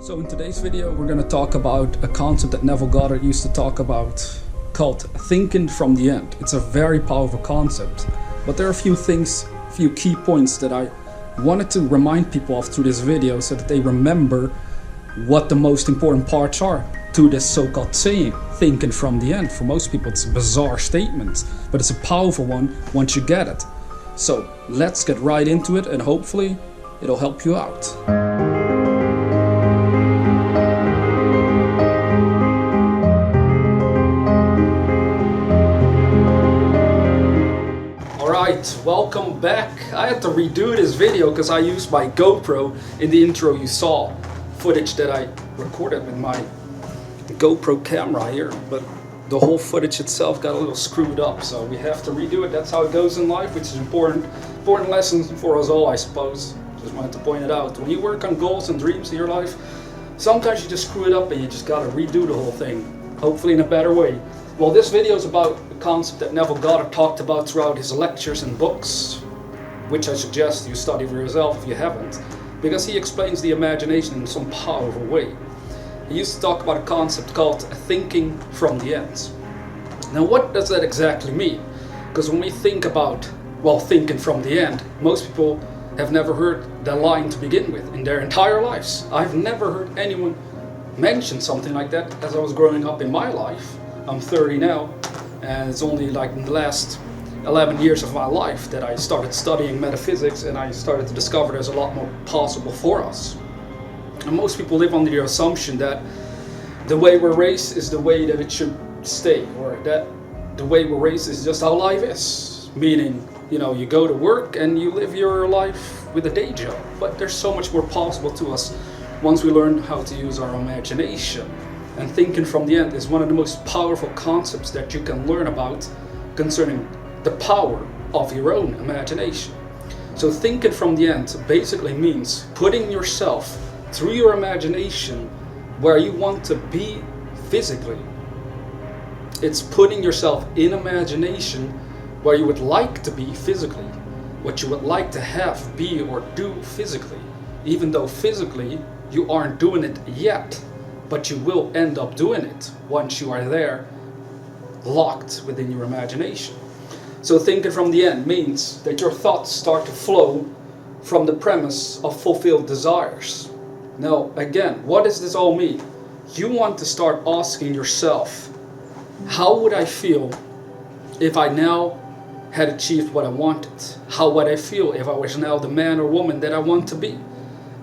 So in today's video we're going to talk about a concept that Neville Goddard used to talk about called thinking from the end. It's a very powerful concept, but there are a few key points that I wanted to remind people of through this video so that they remember what the most important parts are to this so-called saying, thinking from the end. For most people it's a bizarre statement, but it's a powerful one once you get it. So let's get right into it and hopefully it'll help you out. Alright, welcome back. I had to redo this video because I used my GoPro. In the intro you saw footage that I recorded with my GoPro camera here, but the whole footage itself got a little screwed up, so we have to redo it. That's how it goes in life, which is important lesson for us all, I suppose. Just wanted to point it out. When you work on goals and dreams in your life, sometimes you just screw it up and you just gotta redo the whole thing, hopefully in a better way. Well, this video is about a concept that Neville Goddard talked about throughout his lectures and books, which I suggest you study for yourself if you haven't, because he explains the imagination in some powerful way. He used to talk about a concept called thinking from the end. Now, what does that exactly mean? Because when we think about, well, thinking from the end, most people have never heard that line to begin with in their entire lives. I've never heard anyone mention something like that as I was growing up in my life. I'm 30 now, and it's only like in the last 11 years of my life that I started studying metaphysics and I started to discover there's a lot more possible for us. And most people live under the assumption that the way we're raised is the way that it should stay, or that the way we're raised is just how life is. Meaning, you know, you go to work and you live your life with a day job. But there's so much more possible to us once we learn how to use our imagination. And thinking from the end is one of the most powerful concepts that you can learn about concerning the power of your own imagination. So thinking from the end basically means putting yourself through your imagination where you want to be physically. It's putting yourself in imagination where you would like to be physically, what you would like to have, be, or do physically, even though physically you aren't doing it yet, but you will end up doing it once you are there, locked within your imagination. So thinking from the end means that your thoughts start to flow from the premise of fulfilled desires. Now, again, what does this all mean? You want to start asking yourself, how would I feel if I now had achieved what I wanted? How would I feel if I was now the man or woman that I want to be?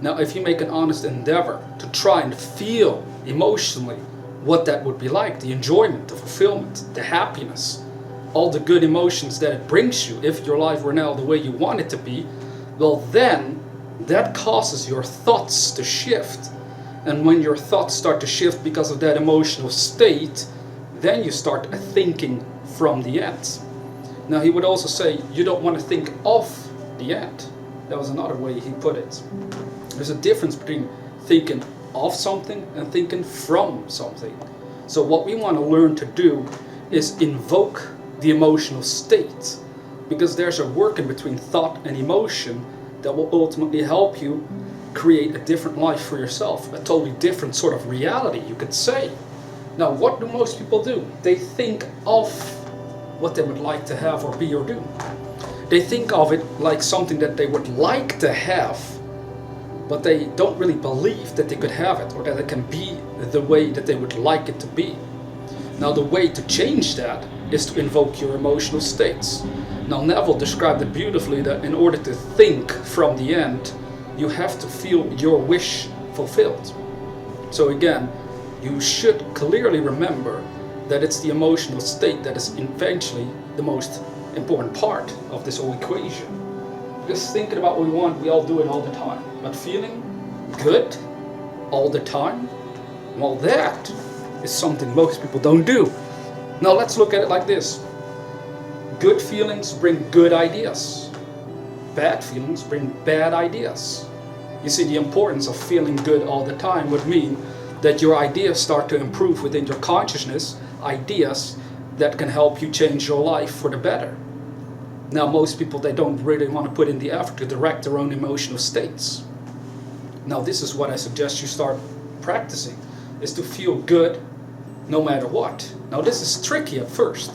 Now, if you make an honest endeavor to try and feel emotionally what that would be like, the enjoyment, the fulfillment, the happiness, all the good emotions that it brings you if your life were now the way you want it to be, well then that causes your thoughts to shift. And when your thoughts start to shift because of that emotional state, then you start thinking from the end. Now, he would also say you don't want to think of the end. That was another way he put it. There's a difference between thinking of something and thinking from something. So what we want to learn to do is invoke the emotional state, because there's a work in between thought and emotion that will ultimately help you create a different life for yourself, a totally different sort of reality, you could say. Now, what do most people do? They think of what they would like to have or be or do. They think of it like something that they would like to have, but they don't really believe that they could have it or that it can be the way that they would like it to be. Now, the way to change that is to invoke your emotional states. Now, Neville described it beautifully that in order to think from the end, you have to feel your wish fulfilled. So again, you should clearly remember that it's the emotional state that is eventually the most important part of this whole equation. Because thinking about what we want, we all do it all the time. But feeling good all the time, well, that is something most people don't do. Now let's look at it like this. Good feelings bring good ideas. Bad feelings bring bad ideas. You see, the importance of feeling good all the time would mean that your ideas start to improve within your consciousness, ideas that can help you change your life for the better. Now, most people, they don't really want to put in the effort to direct their own emotional states. Now, this is what I suggest you start practicing is to feel good no matter what. Now this is tricky at first.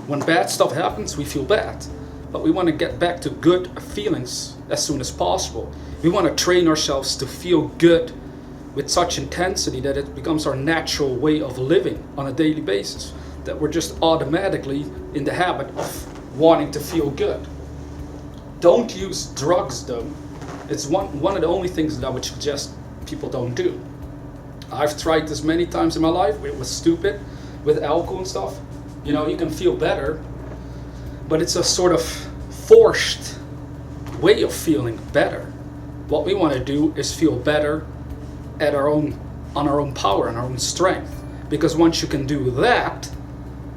When bad stuff happens, we feel bad. But we want to get back to good feelings as soon as possible. We want to train ourselves to feel good with such intensity that it becomes our natural way of living on a daily basis. That we're just automatically in the habit of wanting to feel good. Don't use drugs though. It's one of the only things that I would suggest people don't do. I've tried this many times in my life. It was stupid with alcohol and stuff. You know, you can feel better, but it's a sort of forced way of feeling better. What we want to do is feel better on our own power and our own strength. Because once you can do that,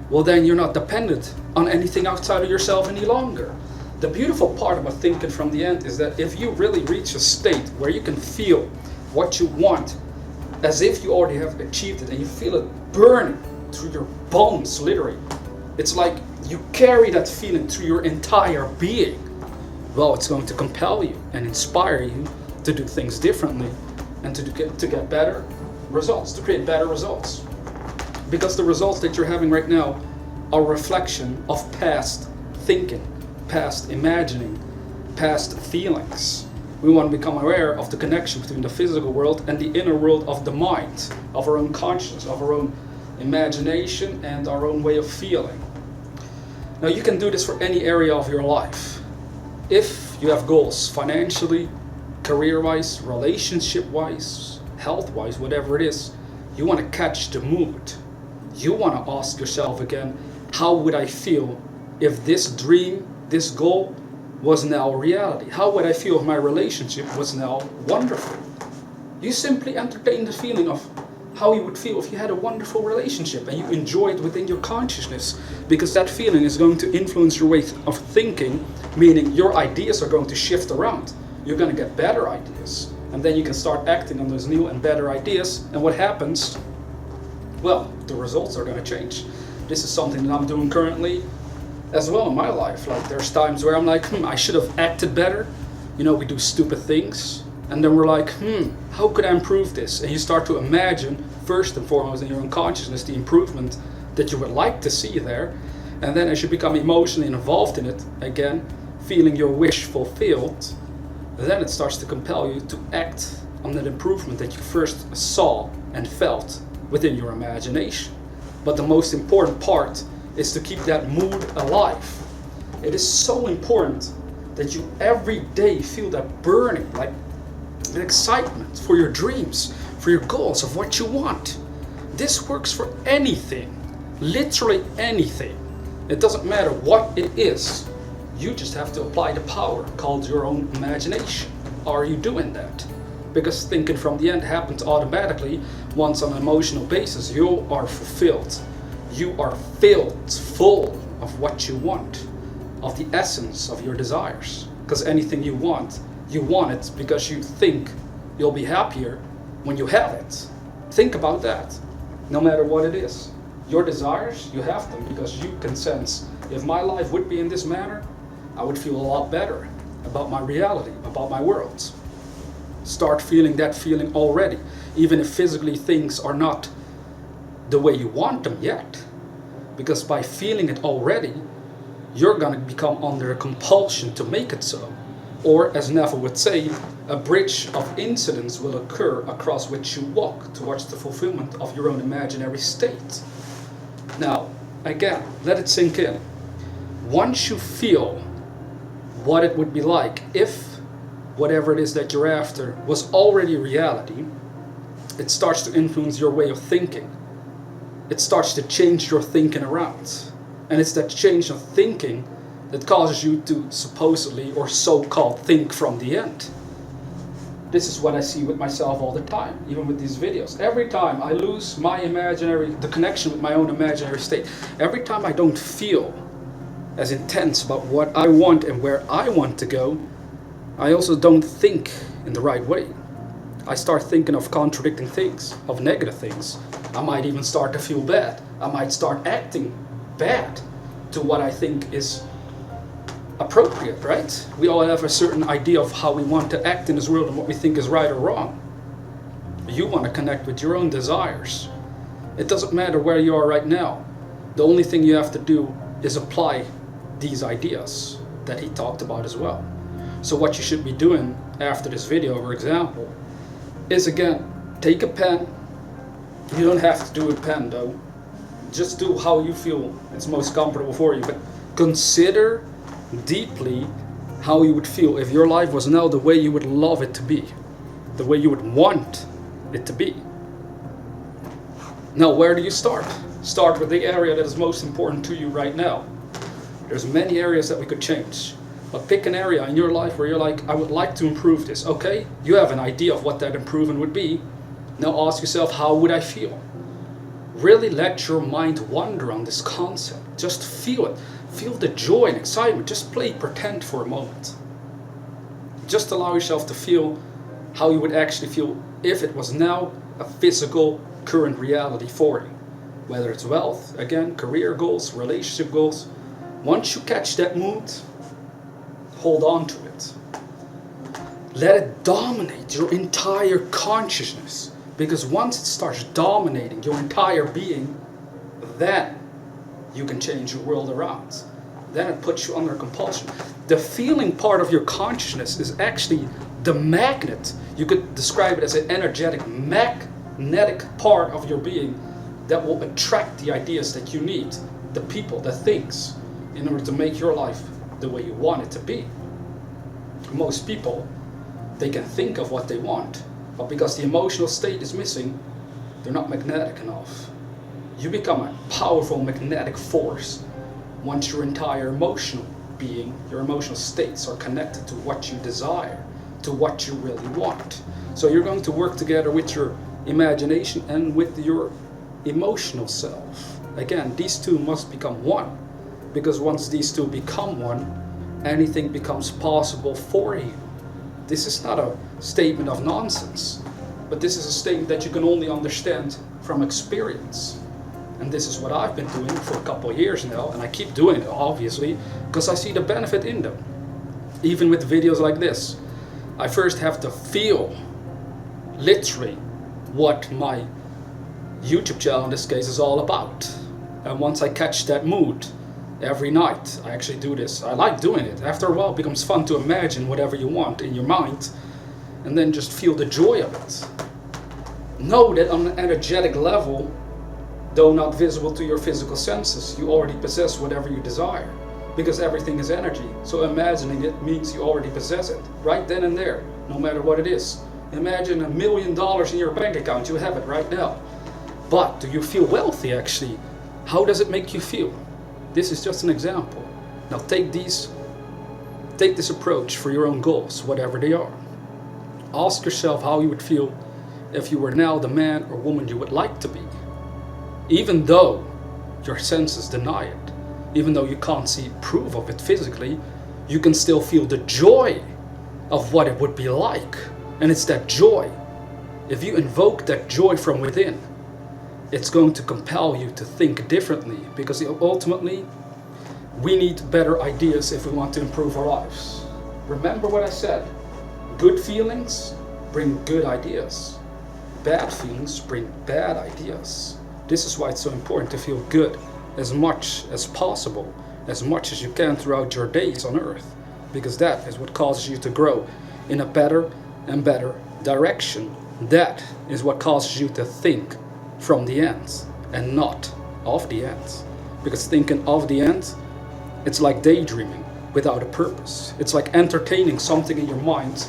well then you're not dependent on anything outside of yourself any longer. The beautiful part about thinking from the end is that if you really reach a state where you can feel what you want as if you already have achieved it, and you feel it burning through your bones, literally. It's like you carry that feeling through your entire being. Well, it's going to compel you and inspire you to do things differently and to get better results, to create better results. Because the results that you're having right now are a reflection of past thinking, past imagining, past feelings. We want to become aware of the connection between the physical world and the inner world of the mind, of our own consciousness, of our own imagination and our own way of feeling. Now you can do this for any area of your life. If you have goals financially, career-wise, relationship-wise, health-wise, whatever it is, you want to catch the mood. You want to ask yourself again, how would I feel if this dream, this goal was now reality? How would I feel if my relationship was now wonderful? You simply entertain the feeling of how you would feel if you had a wonderful relationship and you enjoy it within your consciousness, because that feeling is going to influence your way of thinking, meaning your ideas are going to shift around. You're going to get better ideas, and then you can start acting on those new and better ideas, and what happens? Well, the results are going to change. This is something that I'm doing currently as well in my life. Like there's times where I'm like, I should have acted better. You know, we do stupid things. And then we're like, how could I improve this? And you start to imagine, first and foremost in your own consciousness, the improvement that you would like to see there. And then as you become emotionally involved in it, again, feeling your wish fulfilled, then it starts to compel you to act on that improvement that you first saw and felt within your imagination. But the most important part is to keep that mood alive. It is so important that you every day feel that burning, like the excitement for your dreams, for your goals of what you want. This works for anything, literally anything. It doesn't matter what it is. You just have to apply the power called your own imagination. Are you doing that? Because thinking from the end happens automatically once on an emotional basis. You are fulfilled. You are filled, full of what you want, of the essence of your desires. Because anything you want it because you think you'll be happier when you have it. Think about that. No matter what it is. Your desires, you have them because you can sense, if my life would be in this manner, I would feel a lot better about my reality, about my world. Start feeling that feeling already, even if physically things are not the way you want them yet. Because by feeling it already, you're going to become under a compulsion to make it so. Or, as Neville would say, a bridge of incidents will occur across which you walk towards the fulfillment of your own imaginary state. Now, again, let it sink in. Once you feel what it would be like if whatever it is that you're after was already reality, it starts to influence your way of thinking. It starts to change your thinking around. And it's that change of thinking that causes you to supposedly or so-called think from the end. This is what I see with myself all the time, even with these videos. Every time I lose the connection with my own imaginary state, every time I don't feel as intense about what I want and where I want to go, I also don't think in the right way. I start thinking of contradicting things, of negative things. I might even start to feel bad. I might start acting bad to what I think is appropriate, right? We all have a certain idea of how we want to act in this world and what we think is right or wrong. you want to connect with your own desires. It doesn't matter where you are right now. The only thing you have to do is apply these ideas that he talked about as well. So what you should be doing after this video, for example, is again, take a pen. You don't have to do a pen though. Just do how you feel it's most comfortable for you. But consider deeply how you would feel if your life was now the way you would love it to be, the way you would want it to be. Now, where do you start? Start with the area that is most important to you right now. There's many areas that we could change, but pick an area in your life where you're like, I would like to improve this. Okay, you have an idea of what that improvement would be. Now ask yourself, how would I feel? Really let your mind wander on this concept. Just feel it. Feel the joy and excitement. Just play pretend for a moment. Just allow yourself to feel how you would actually feel if it was now a physical current reality for you. Whether it's wealth, again, career goals, relationship goals. Once you catch that mood, hold on to it. Let it dominate your entire consciousness. Because once it starts dominating your entire being, then you can change your world around. Then it puts you under compulsion. The feeling part of your consciousness is actually the magnet. You could describe it as an energetic, magnetic part of your being that will attract the ideas that you need, the people, the things, in order to make your life the way you want it to be. Most people, they can think of what they want, but because the emotional state is missing, they're not magnetic enough. You become a powerful magnetic force once your entire emotional being, your emotional states are connected to what you desire, to what you really want. So you're going to work together with your imagination and with your emotional self. Again, these two must become one, because once these two become one, anything becomes possible for you. This is not a statement of nonsense, but this is a statement that you can only understand from experience. And this is what I've been doing for a couple of years now, and I keep doing it obviously because I see the benefit in them. Even with videos like this, I first have to feel literally what my YouTube channel in this case is all about. And once I catch that mood, every night I actually do this. I like doing it. After a while it becomes fun to imagine whatever you want in your mind and then just feel the joy of it. Know that on an energetic level, though not visible to your physical senses, you already possess whatever you desire, because everything is energy. So imagining it means you already possess it right then and there, no matter what it is. Imagine $1 million in your bank account, you have it right now. But do you feel wealthy actually? How does it make you feel? This is just an example. Now take this approach for your own goals, whatever they are. Ask yourself how you would feel if you were now the man or woman you would like to be. Even though your senses deny it, even though you can't see proof of it physically, you can still feel the joy of what it would be like. And it's that joy. If you invoke that joy from within, it's going to compel you to think differently, because ultimately we need better ideas if we want to improve our lives. Remember what I said, good feelings bring good ideas. Bad feelings bring bad ideas. This is why it's so important to feel good as much as possible, as much as you can throughout your days on earth, because that is what causes you to grow in a better and better direction. That is what causes you to think from the ends and not of the ends, because thinking of the ends, it's like daydreaming without a purpose. It's like entertaining something in your mind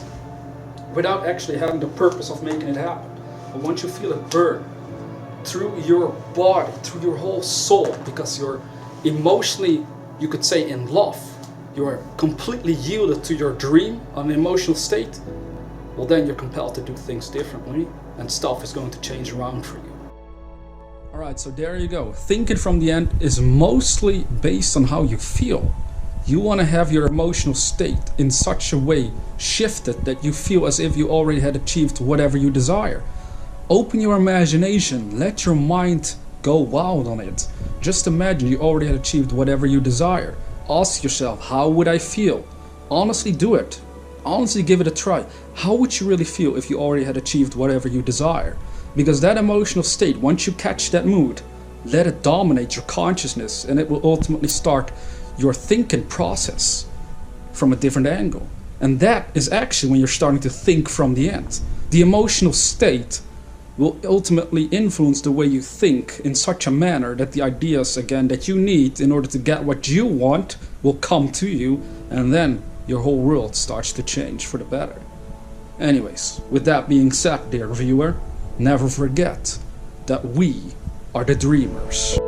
without actually having the purpose of making it happen. But once you feel it burn through your body, through your whole soul, because you're emotionally, you could say, in love, you're completely yielded to your dream on an emotional state, well then you're compelled to do things differently and stuff is going to change around for you. Alright, so there you go. Thinking from the end is mostly based on how you feel. You want to have your emotional state in such a way shifted that you feel as if you already had achieved whatever you desire. Open your imagination, let your mind go wild on it. Just imagine you already had achieved whatever you desire. Ask yourself, how would I feel? Honestly do it. honestly give it a try. How would you really feel if you already had achieved whatever you desire? Because that emotional state, once you catch that mood, let it dominate your consciousness, and it will ultimately start your thinking process from a different angle. And that is actually when you're starting to think from the end. The emotional state will ultimately influence the way you think in such a manner that the ideas, again, that you need in order to get what you want will come to you, and then your whole world starts to change for the better. Anyways, with that being said, dear viewer, never forget that we are the dreamers.